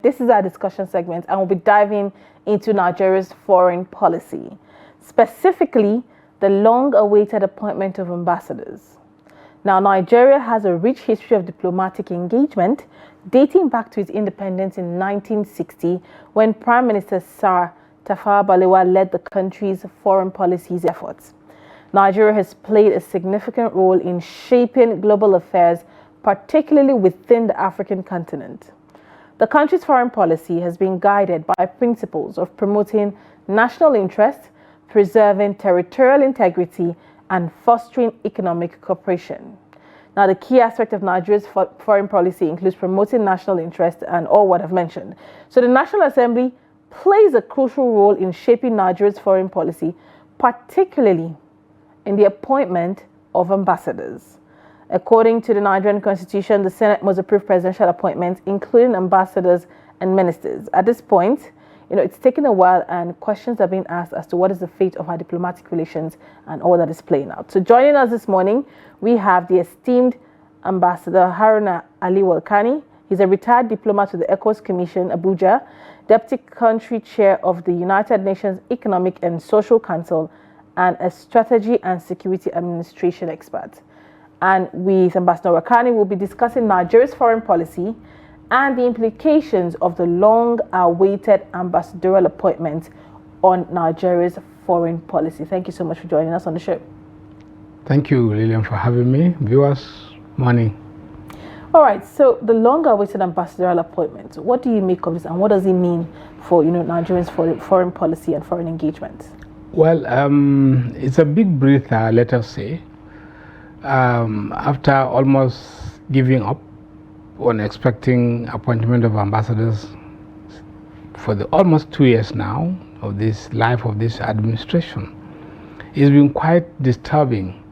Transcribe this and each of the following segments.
This is our discussion segment, and we'll be diving into Nigeria's foreign policy, specifically the long-awaited appointment of ambassadors. Now, Nigeria has a rich history of diplomatic engagement dating back to its independence in 1960, when Prime Minister Sir Tafawa Balewa led the country's foreign policy efforts. Nigeria has played a significant role in shaping global affairs, particularly within the African continent. The country's foreign policy has been guided by principles of promoting national interest, preserving territorial integrity, and fostering economic cooperation. Now, the key aspect of Nigeria's foreign policy includes promoting national interest and all what I've mentioned. So the National Assembly plays a crucial role in shaping Nigeria's foreign policy, particularly in the appointment of ambassadors. According to the Nigerian Constitution, the Senate must approve presidential appointments, including ambassadors and ministers. At this point, it's taken a while, and questions are being asked as to what is the fate of our diplomatic relations and all that is playing out. So joining us this morning, we have the esteemed Ambassador Haruna Ali Warkani. He's a retired diplomat with the Ecowas Commission, Abuja, Deputy Country Chair of the United Nations Economic and Social Council, and a Strategy and Security Administration expert. And with Ambassador Warkani, we'll be discussing Nigeria's foreign policy and the implications of the long-awaited ambassadorial appointment on Nigeria's foreign policy. Thank you so much for joining us on the show. Thank you, Lilian, for having me. Viewers, morning. All right, so the long-awaited ambassadorial appointment, what do you make of this, and what does it mean for Nigeria's foreign policy and foreign engagement? Well, it's a big breather, let us say. After almost giving up on expecting appointment of ambassadors for the almost 2 years now of this life of this administration, it's been quite disturbing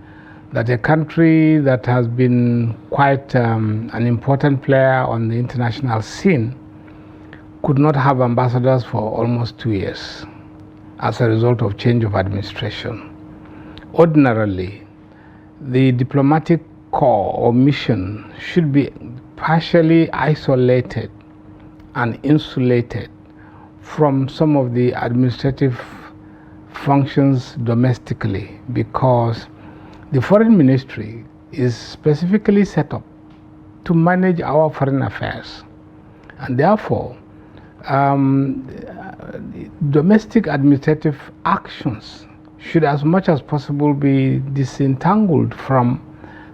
that a country that has been quite an important player on the international scene could not have ambassadors for almost 2 years as a result of change of administration. Ordinarily, the diplomatic corps or mission should be partially isolated and insulated from some of the administrative functions domestically, because the foreign ministry is specifically set up to manage our foreign affairs, and therefore domestic administrative actions should as much as possible be disentangled from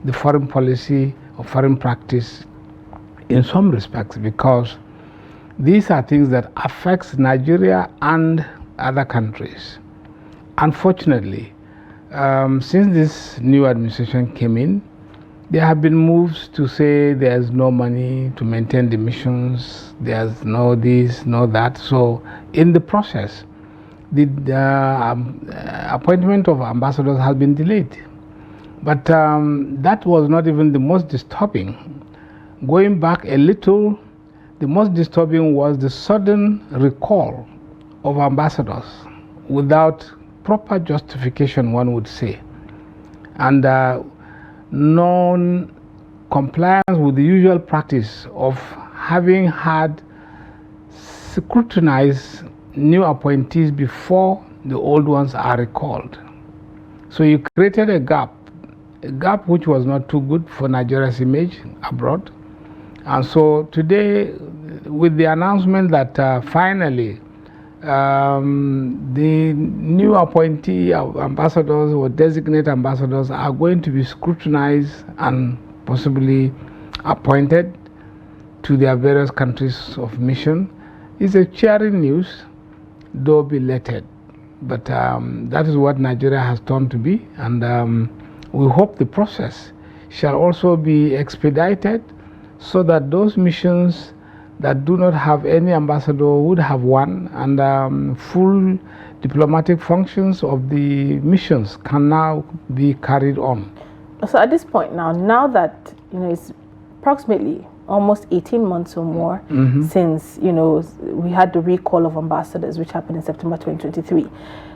the foreign policy or foreign practice in some respects, because these are things that affects Nigeria and other countries. Unfortunately, since this new administration came in, there have been moves to say there's no money to maintain the missions, there's no this, no that. So in the process, the appointment of ambassadors has been delayed. But that was not even the most disturbing. Going back a little, the most disturbing was the sudden recall of ambassadors without proper justification, one would say, and non-compliance with the usual practice of having had scrutinized new appointees before the old ones are recalled. So you created a gap which was not too good for Nigeria's image abroad. And so today, with the announcement that finally the new appointee ambassadors or designated ambassadors are going to be scrutinized and possibly appointed to their various countries of mission, is a cheering news, though belated. But that is what Nigeria has turned to be, and we hope the process shall also be expedited so that those missions that do not have any ambassador would have one, and full diplomatic functions of the missions can now be carried on. So at this point now that it's approximately almost 18 months or more since we had the recall of ambassadors, which happened in September 2023.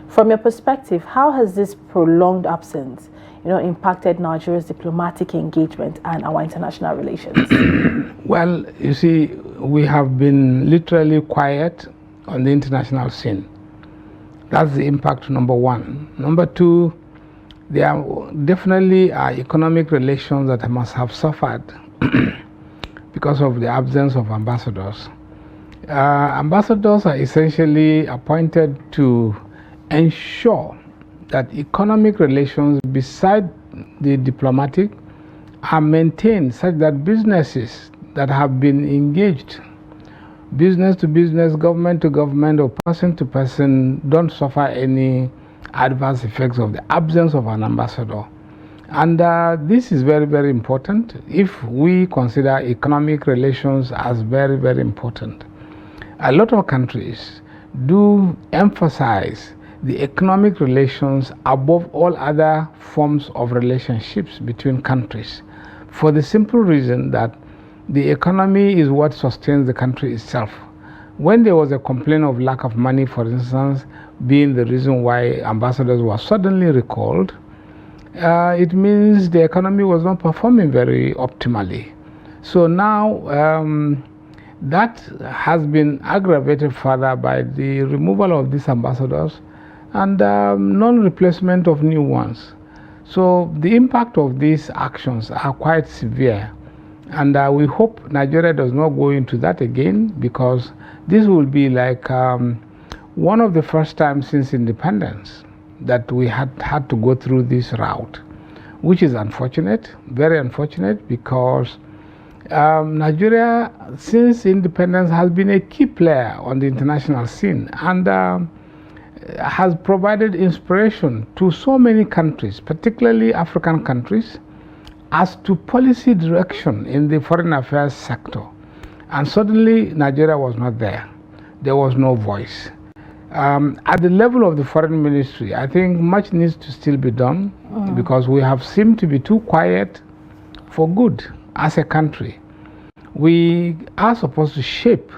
From your perspective, how has this prolonged absence impacted Nigeria's diplomatic engagement and our international relations? Well, you see, we have been literally quiet on the international scene. That's the impact, number one. Number two, there are definitely economic relations that must have suffered because of the absence of ambassadors. Ambassadors are essentially appointed to ensure that economic relations beside the diplomatic are maintained such that businesses that have been engaged, business to business, government to government, or person to person, don't suffer any adverse effects of the absence of an ambassador. And this is very, very important if we consider economic relations as very, very important. A lot of countries do emphasize the economic relations above all other forms of relationships between countries, for the simple reason that the economy is what sustains the country itself. When there was a complaint of lack of money, for instance, being the reason why ambassadors were suddenly recalled, it means the economy was not performing very optimally. So now that has been aggravated further by the removal of these ambassadors and non-replacement of new ones. So the impact of these actions are quite severe, and we hope Nigeria does not go into that again, because this will be like one of the first times since independence that we had to go through this route, which is unfortunate, very unfortunate, because Nigeria, since independence, has been a key player on the international scene and has provided inspiration to so many countries, particularly African countries, as to policy direction in the foreign affairs sector. And suddenly Nigeria was not there. There was no voice. At the level of the foreign ministry, I think much needs to still be done because we have seemed to be too quiet for good as a country. We are supposed to shape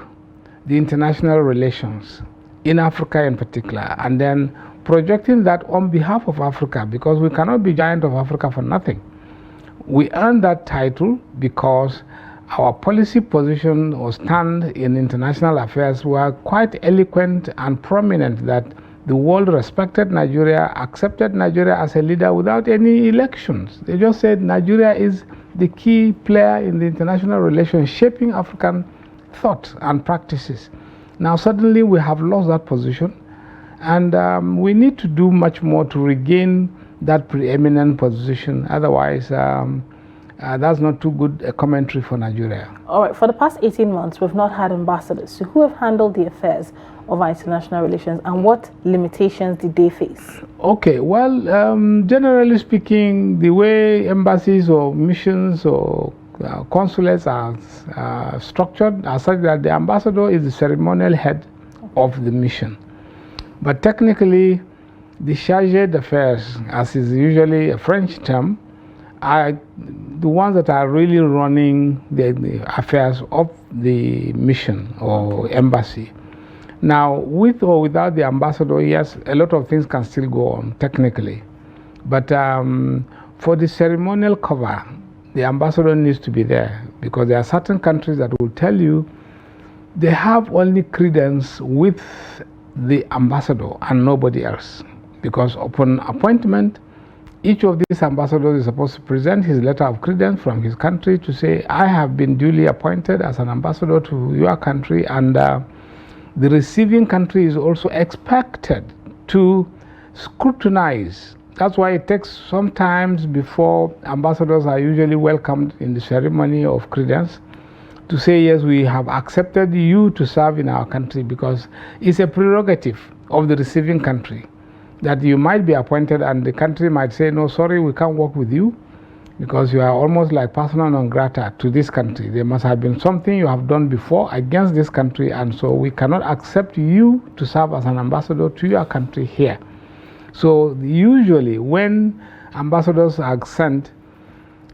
the international relations in Africa in particular, and then projecting that on behalf of Africa, because we cannot be giant of Africa for nothing. We earned that title because our policy position or stand in international affairs were quite eloquent and prominent, that the world respected Nigeria, accepted Nigeria as a leader without any elections. They just said Nigeria is the key player in the international relations, shaping African thought and practices. Now suddenly we have lost that position, and we need to do much more to regain that preeminent position. Otherwise, that's not too good a commentary for Nigeria. All right, for the past 18 months, we've not had ambassadors. So who have handled the affairs of our international relations, and what limitations did they face? Okay, well, generally speaking, the way embassies or missions or consulates are structured are such that the ambassador is the ceremonial head of the mission. But technically, the chargé d'affaires, as is usually a French term, are the ones that are really running the affairs of the mission or embassy. Now, with or without the ambassador, yes, a lot of things can still go on technically. But for the ceremonial cover, the ambassador needs to be there, because there are certain countries that will tell you they have only credence with the ambassador and nobody else. Because upon appointment, each of these ambassadors is supposed to present his letter of credence from his country to say, I have been duly appointed as an ambassador to your country, and the receiving country is also expected to scrutinize. That's why it takes some time before ambassadors are usually welcomed in the ceremony of credence to say, yes, we have accepted you to serve in our country, because it's a prerogative of the receiving country that you might be appointed and the country might say, no, sorry, we can't work with you because you are almost like persona non grata to this country. There must have been something you have done before against this country, and so we cannot accept you to serve as an ambassador to your country here. So usually when ambassadors are sent,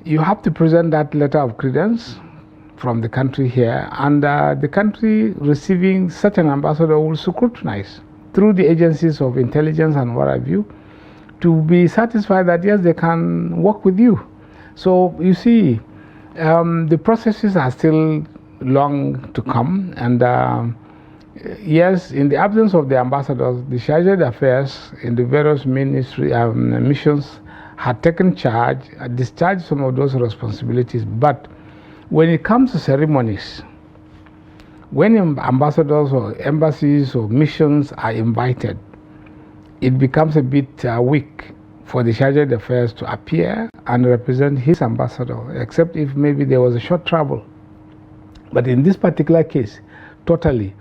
you have to present that letter of credence from the country here, and the country receiving such an ambassador will scrutinize through the agencies of intelligence and what have you, to be satisfied that yes, they can work with you. So you see, the processes are still long to come. And yes, in the absence of the ambassadors, the chargé d'affaires in the various missions had taken charge, discharged some of those responsibilities. But when it comes to ceremonies, when ambassadors or embassies or missions are invited, it becomes a bit weak for the chargé d'affaires to appear and represent his ambassador, except if maybe there was a short travel. But in this particular case, totally,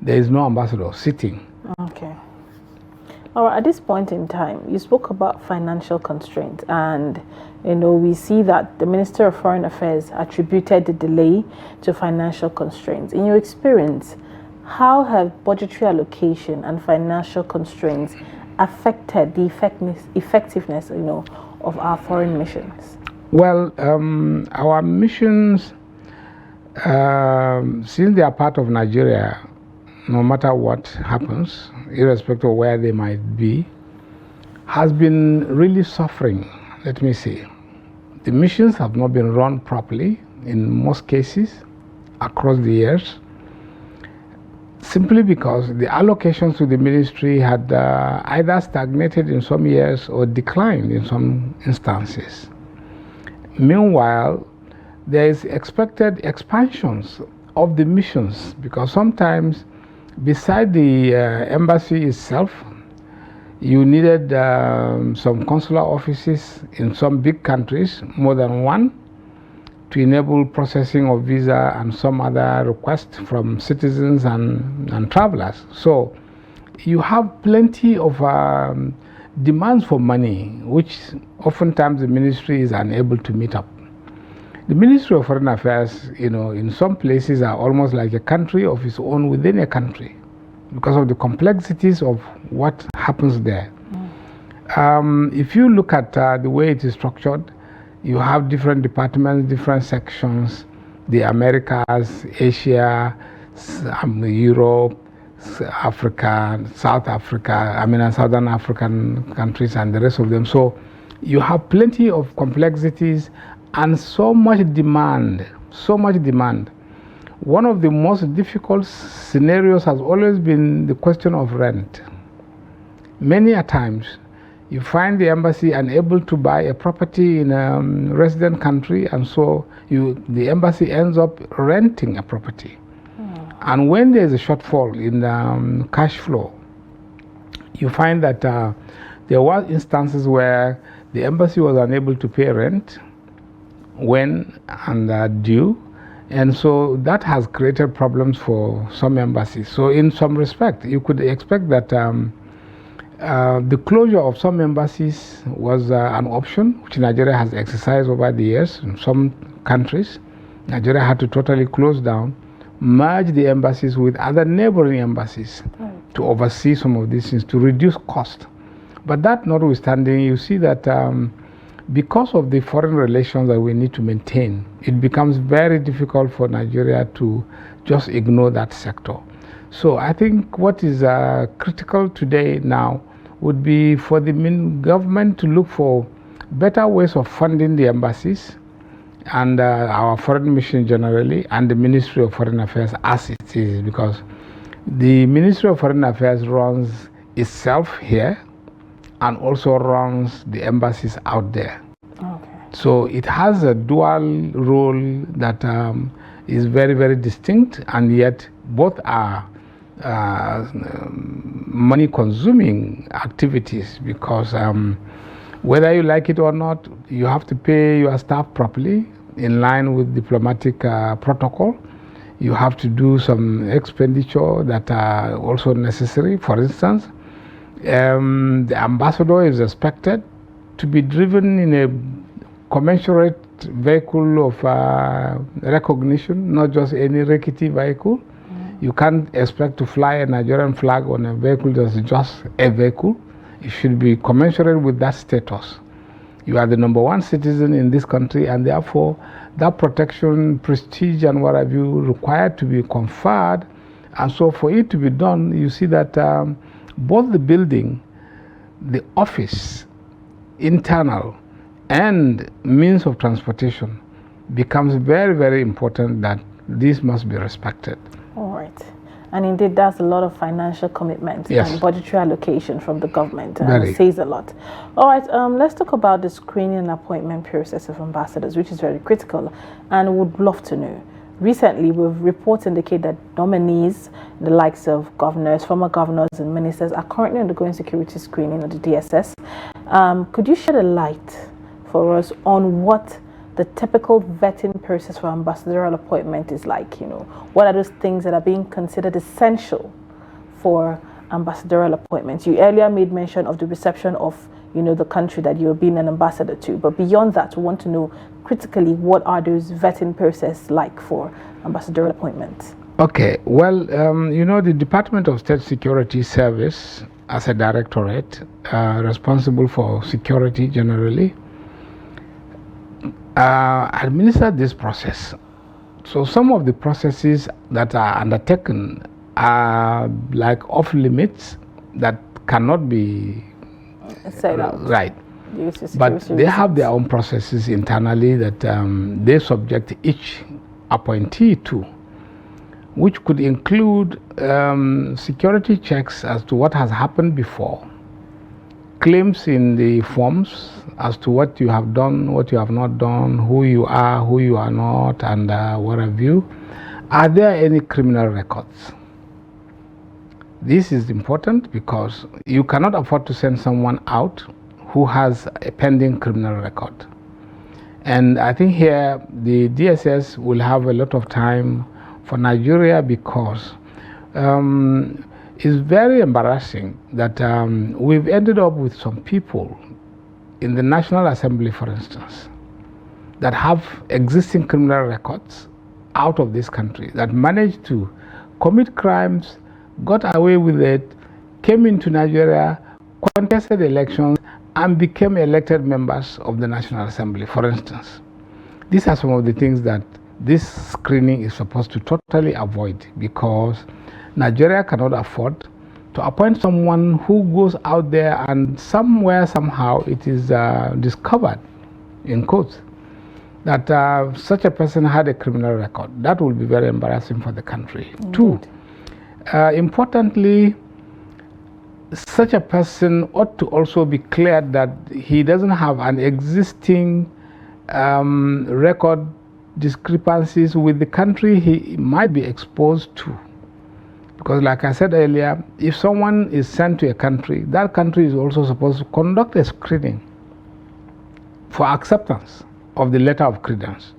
there is no ambassador sitting. Okay. All right, at this point in time, you spoke about financial constraints, and we see that the Minister of Foreign Affairs attributed the delay to financial constraints. In your experience, how have budgetary allocation and financial constraints affected the effectiveness, of our foreign missions? Well, our missions, since they are part of Nigeria, no matter what happens, irrespective of where they might be, has been really suffering, let me say. The missions have not been run properly in most cases across the years, simply because the allocations to the ministry had either stagnated in some years or declined in some instances. Meanwhile, there is expected expansions of the missions, because sometimes beside the embassy itself, you needed some consular offices in some big countries, more than one, to enable processing of visa and some other requests from citizens and travelers. So you have plenty of demands for money, which oftentimes the ministry is unable to meet up. The Ministry of Foreign Affairs, in some places are almost like a country of its own within a country because of the complexities of what happens there. If you look at the way it is structured, you have different departments, different sections, the Americas, Asia, Europe, Africa, South Africa, and Southern African countries and the rest of them. So you have plenty of complexities and so much demand. One of the most difficult scenarios has always been the question of rent. Many a times, you find the embassy unable to buy a property in a resident country, and so the embassy ends up renting a property. And when there is a shortfall in cash flow, you find that there were instances where the embassy was unable to pay rent when and due, and so that has created problems for some embassies. So in some respect, you could expect that the closure of some embassies was an option which Nigeria has exercised over the years. In some countries, Nigeria had to totally close down, merge the embassies with other neighboring embassies to oversee some of these things, to reduce cost. But that notwithstanding, you see that because of the foreign relations that we need to maintain, it becomes very difficult for Nigeria to just ignore that sector. So I think what is critical today now would be for the government to look for better ways of funding the embassies and our foreign mission generally, and the Ministry of Foreign Affairs as it is, because the Ministry of Foreign Affairs runs itself here and also runs the embassies out there. Okay. So it has a dual role that is very, very distinct, and yet both are money-consuming activities, because whether you like it or not, you have to pay your staff properly in line with diplomatic protocol. You have to do some expenditure that are also necessary. For instance, the ambassador is expected to be driven in a commensurate vehicle of recognition, not just any rickety vehicle. You can't expect to fly a Nigerian flag on a vehicle that's just a vehicle. It should be commensurate with that status. You are the number one citizen in this country, and therefore that protection, prestige, and what have you required to be conferred. And so for it to be done, you see that both the building, the office, internal, and means of transportation becomes very, very important, that this must be respected. All right. And indeed, that's a lot of financial commitment and budgetary allocation from the government. It says a lot. All right, let's talk about the screening and appointment process of ambassadors, which is very critical, and would love to know. Recently, reports indicate that nominees, the likes of governors, former governors and ministers, are currently undergoing security screening at the DSS. Could you shed a light for us on what the typical vetting process for ambassadorial appointment is like? You know, what are those things that are being considered essential for ambassadorial appointments? You earlier made mention of the reception of, you know, the country that you're being an ambassador to, but beyond that, we want to know critically what are those vetting process like for ambassadorial appointments? Okay, well, you know, the Department of State Security Service, as a directorate responsible for security generally, administer this process. So some of the processes that are undertaken are like off limits that cannot be said out. Right. But they have their own processes internally that they subject each appointee to, which could include security checks as to what has happened before, claims in the forms as to what you have done, what you have not done, who you are not, and what have you. Are there any criminal records? This is important because you cannot afford to send someone out who has a pending criminal record. And I think here the DSS will have a lot of time for Nigeria because it's very embarrassing that we've ended up with some people in the National Assembly, for instance, that have existing criminal records out of this country, that managed to commit crimes, got away with it, came into Nigeria, contested elections, and became elected members of the National Assembly, for instance. These are some of the things that this screening is supposed to totally avoid, because Nigeria cannot afford to appoint someone who goes out there and somewhere, somehow, it is discovered, in quotes, that such a person had a criminal record. That will be very embarrassing for the country. Indeed. Two, importantly, such a person ought to also be cleared that he doesn't have an existing record discrepancies with the country he might be exposed to. Because like I said earlier, if someone is sent to a country, that country is also supposed to conduct a screening for acceptance of the letter of credence.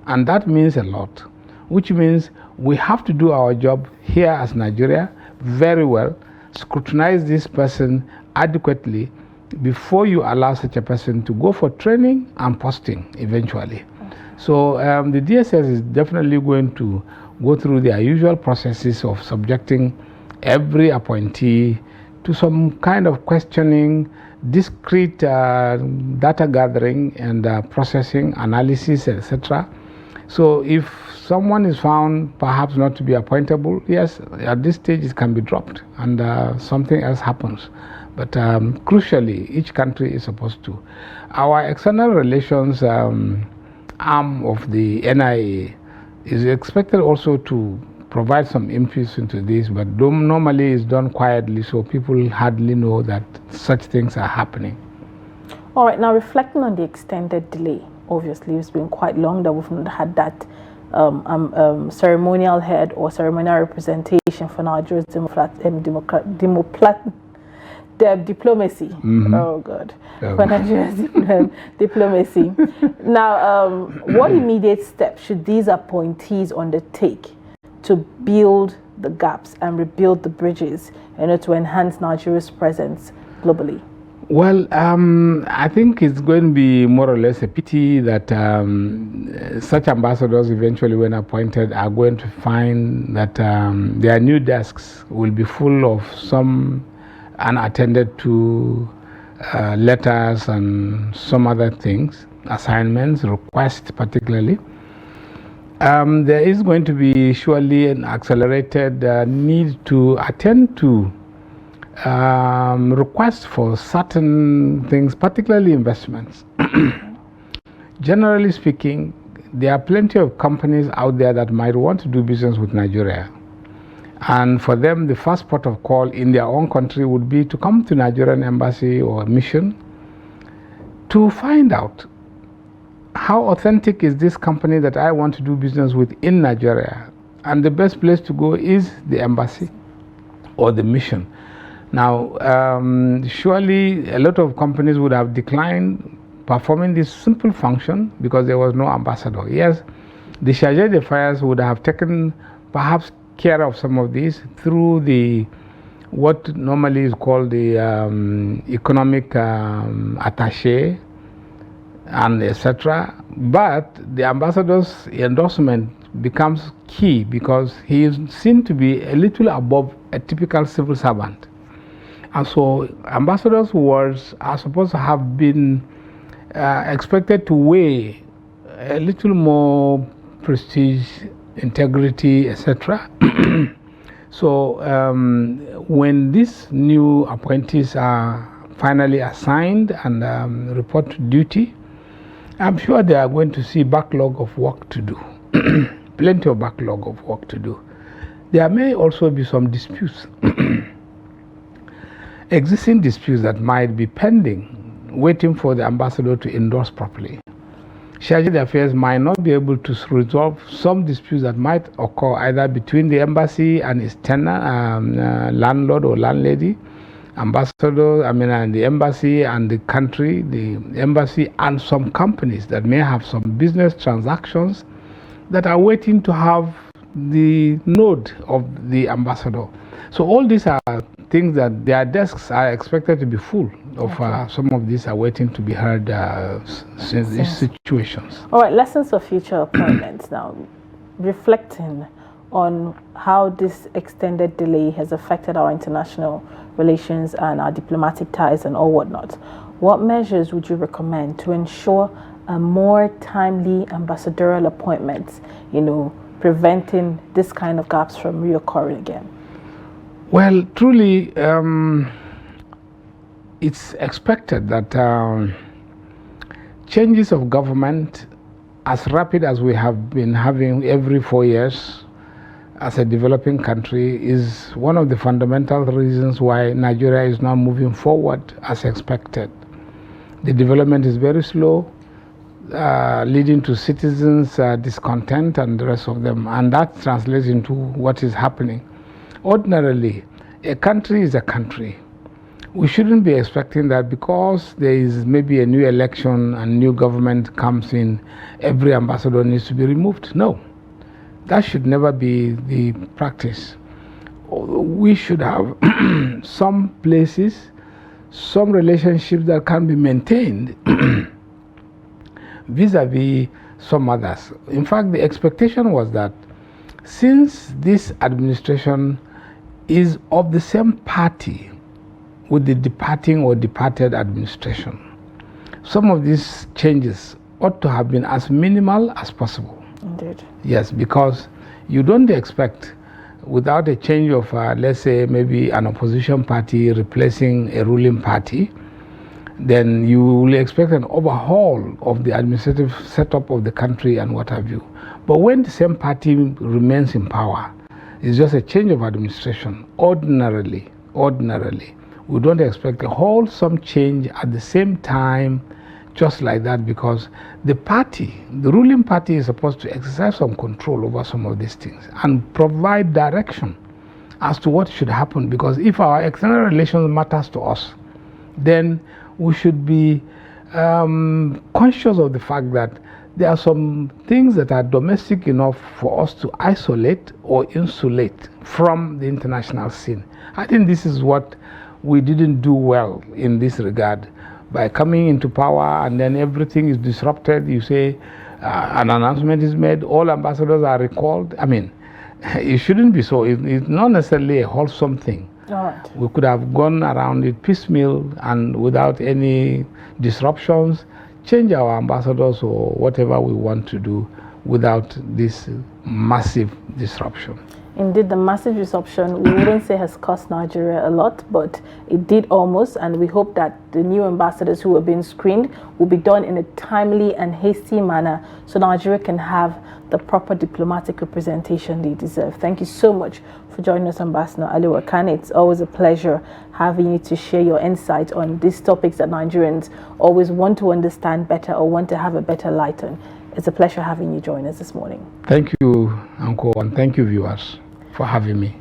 And that means a lot, which means we have to do our job here as Nigeria very well, scrutinize this person adequately before you allow such a person to go for training and posting eventually. So the DSS is definitely going to go through their usual processes of subjecting every appointee to some kind of questioning, discrete data gathering and processing, analysis, etc. So if someone is found perhaps not to be appointable, yes, at this stage it can be dropped and something else happens. But crucially, each country is supposed to. Our external relations arm of the NIA is expected also to provide some inputs into this, but normally it's done quietly, so people hardly know that such things are happening. All right, now reflecting on the extended delay, obviously it's been quite long that we've not had that ceremonial head or ceremonial representation for Nigeria's diplomacy. Mm-hmm. Oh God, for Nigeria's diplomacy. Now, what immediate steps should these appointees undertake to build the gaps and rebuild the bridges, to enhance Nigeria's presence globally? Well, I think it's going to be more or less a pity that such ambassadors eventually, when appointed, are going to find that their new desks will be full of some unattended to letters and some other things, assignments, requests particularly. There is going to be surely an accelerated need to attend to requests for certain things, particularly investments. Generally speaking, there are plenty of companies out there that might want to do business with Nigeria. And for them, the first port of call in their own country would be to come to Nigerian embassy or mission to find out how authentic is this company that I want to do business with in Nigeria. And the best place to go is the embassy or the mission. Now, surely a lot of companies would have declined performing this simple function because there was no ambassador. Yes, the charge d'affaires would have taken perhaps care of some of these through the what normally is called the economic attaché and etc. But the ambassador's endorsement becomes key because he is seen to be a little above a typical civil servant. And so ambassadors' words are supposed to have been expected to weigh a little more prestige, integrity, etc. So when these new appointees are finally assigned and report to duty, I'm sure they are going to see backlog of work to do. Plenty of backlog of work to do. There may also be some disputes, existing disputes that might be pending, waiting for the ambassador to endorse properly. Charge d'affaires might not be able to resolve some disputes that might occur either between the embassy and its tenant, landlord or landlady, ambassador, and the embassy and the country, the embassy and some companies that may have some business transactions that are waiting to have the nod of the ambassador. So all these are things that their desks are expected to be full of. Some of these are waiting to be heard in these situations. All right, lessons for future appointments now. Reflecting on how this extended delay has affected our international relations and our diplomatic ties and all whatnot, what measures would you recommend to ensure a more timely ambassadorial appointments, preventing this kind of gaps from reoccurring again? Well, truly, it's expected that changes of government, as rapid as we have been having every 4 years as a developing country, is one of the fundamental reasons why Nigeria is not moving forward as expected. The development is very slow, leading to citizens' discontent and the rest of them, and that translates into what is happening. Ordinarily, a country is a country. We shouldn't be expecting that because there is maybe a new election and new government comes in, every ambassador needs to be removed. No, that should never be the practice. We should have some places, some relationships that can be maintained vis-a-vis some others. In fact, the expectation was that since this administration is of the same party with the departing or departed administration, some of these changes ought to have been as minimal as possible. Indeed. Yes, because you don't expect, without a change of, let's say, maybe an opposition party replacing a ruling party, then you will expect an overhaul of the administrative setup of the country and what have you. But when the same party remains in power, it's just a change of administration. Ordinarily, we don't expect a wholesome change at the same time, just like that, because the ruling party is supposed to exercise some control over some of these things and provide direction as to what should happen. Because if our external relations matters to us, then we should be conscious of the fact that there are some things that are domestic enough for us to isolate or insulate from the international scene. I think this is what we didn't do well in this regard. By coming into power and then everything is disrupted, you say an announcement is made, all ambassadors are recalled. I mean, it shouldn't be so. It's not necessarily a wholesome thing. Right. We could have gone around it piecemeal and without any disruptions, change our ambassadors or whatever we want to do without this massive disruption. Indeed, the massive disruption, we wouldn't say has cost Nigeria a lot, but it did almost, and we hope that the new ambassadors who are being screened will be done in a timely and hasty manner so Nigeria can have the proper diplomatic representation they deserve. Thank you so much for joining us, Ambassador Ali Warkani. It's always a pleasure having you to share your insight on these topics that Nigerians always want to understand better or want to have a better light on. It's a pleasure having you join us this morning. Thank you, Uncle, and thank you, viewers, for having me.